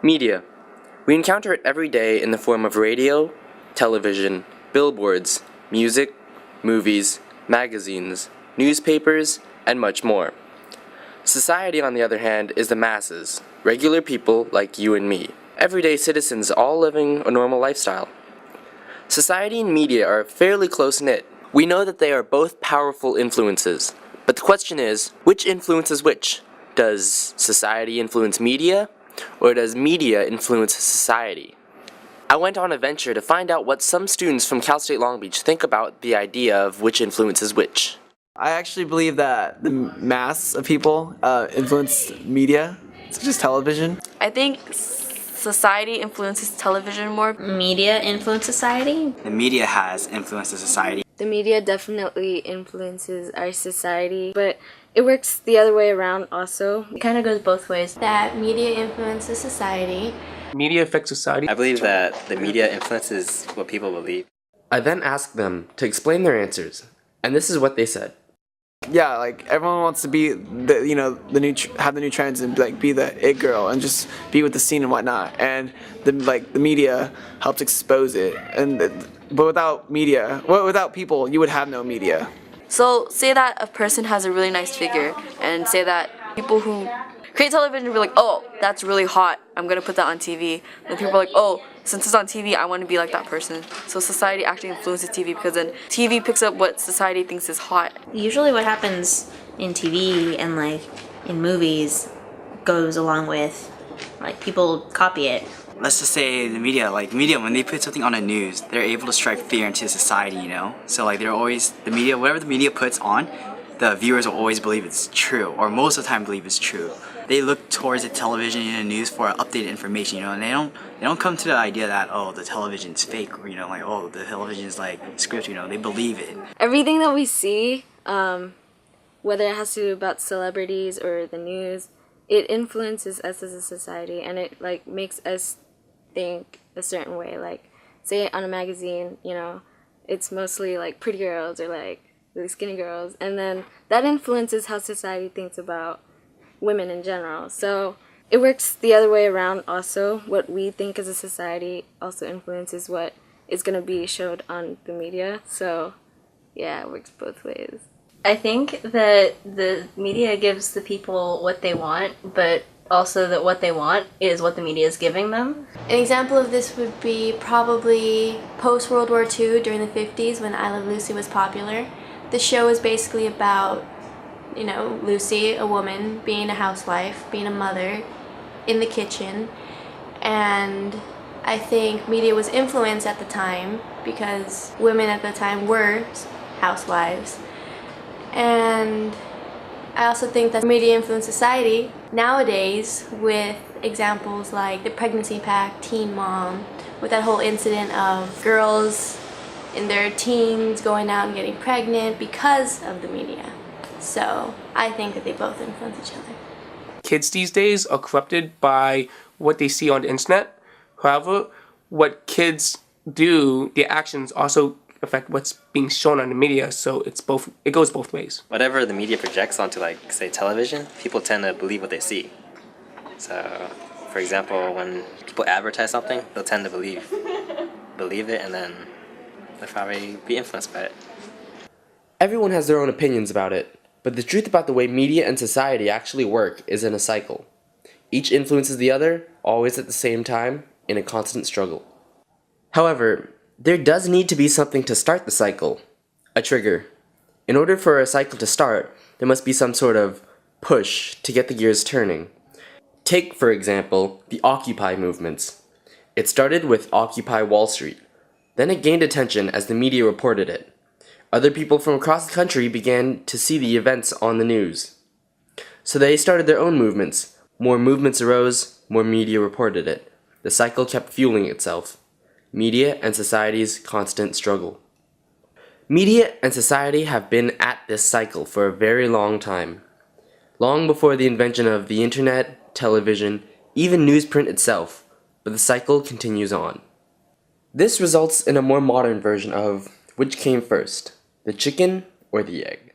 Media. We encounter it every day in the form of radio, television, billboards, music, movies, magazines, newspapers, and much more. Society, on the other hand, is the masses, regular people like you and me, everyday citizens all living a normal lifestyle. Society and media are fairly close-knit. We know that they are both powerful influences, but the question is, which influences which? Does society influence media, or does media influence society? I went on a venture to find out what some students from Cal State Long Beach think about the idea of which influences which. I actually believe that the mass of people influence media, such as television. I think society influences television more. Media influence society. The media has influenced the society. The media definitely influences our society, but it works the other way around also. It kind of goes both ways. That media influences society. Media affects society. I believe that the media influences what people believe. I then asked them to explain their answers, and this is what they said. Yeah, like everyone wants to be have the new trends and like be the it girl and just be with the scene and whatnot. And the media helps expose it. But without media, without people, you would have no media. So say that a person has a really nice figure, and say that people who create television will be like, oh, that's really hot, I'm gonna put that on TV. And people are like, oh, since it's on TV, I want to be like that person. So society actually influences TV because then TV picks up what society thinks is hot. Usually what happens in TV and like in movies goes along with like people copy it. Let's just say the media, when they put something on the news, they're able to strike fear into society, you know? So like whatever the media puts on, the viewers will always believe it's true, or most of the time believe it's true. They look towards the television and the news for updated information, you know, and they don't come to the idea that, oh, the television's fake, or, you know, like, oh, the television's like scripted, you know, they believe it. Everything that we see, whether it has to do about celebrities or the news, it influences us as a society, and it like makes us think a certain way. Like, say on a magazine, you know, it's mostly like pretty girls or like really skinny girls, and then that influences how society thinks about women in general. So it works the other way around also. What we think as a society also influences what is going to be showed on the media. So yeah, it works both ways. I think that the media gives the people what they want, but also that what they want is what the media is giving them. An example of this would be probably post-World War II during the 50s when I Love Lucy was popular. The show is basically about, you know, Lucy, a woman, being a housewife, being a mother in the kitchen. And I think media was influenced at the time because women at the time were housewives. And I also think that media influenced society nowadays with examples like the pregnancy pact, Teen Mom, with that whole incident of girls in their teens going out and getting pregnant because of the media. So I think that they both influence each other. Kids these days are corrupted by what they see on the internet. However, what kids do, their actions also affect what's being shown on the media, so it goes both ways. Whatever the media projects onto, like, say, television, people tend to believe what they see. So, for example, when people advertise something, they'll tend to believe it, and then they'll probably be influenced by it. Everyone has their own opinions about it, but the truth about the way media and society actually work is in a cycle. Each influences the other, always at the same time, in a constant struggle. However, there does need to be something to start the cycle, a trigger. In order for a cycle to start, there must be some sort of push to get the gears turning. Take, for example, the Occupy movements. It started with Occupy Wall Street. Then it gained attention as the media reported it. Other people from across the country began to see the events on the news. So they started their own movements. More movements arose, more media reported it. The cycle kept fueling itself. Media and society's constant struggle. Media and society have been at this cycle for a very long time. Long before the invention of the internet, television, even newsprint itself, but the cycle continues on. This results in a more modern version of which came first, the chicken or the egg?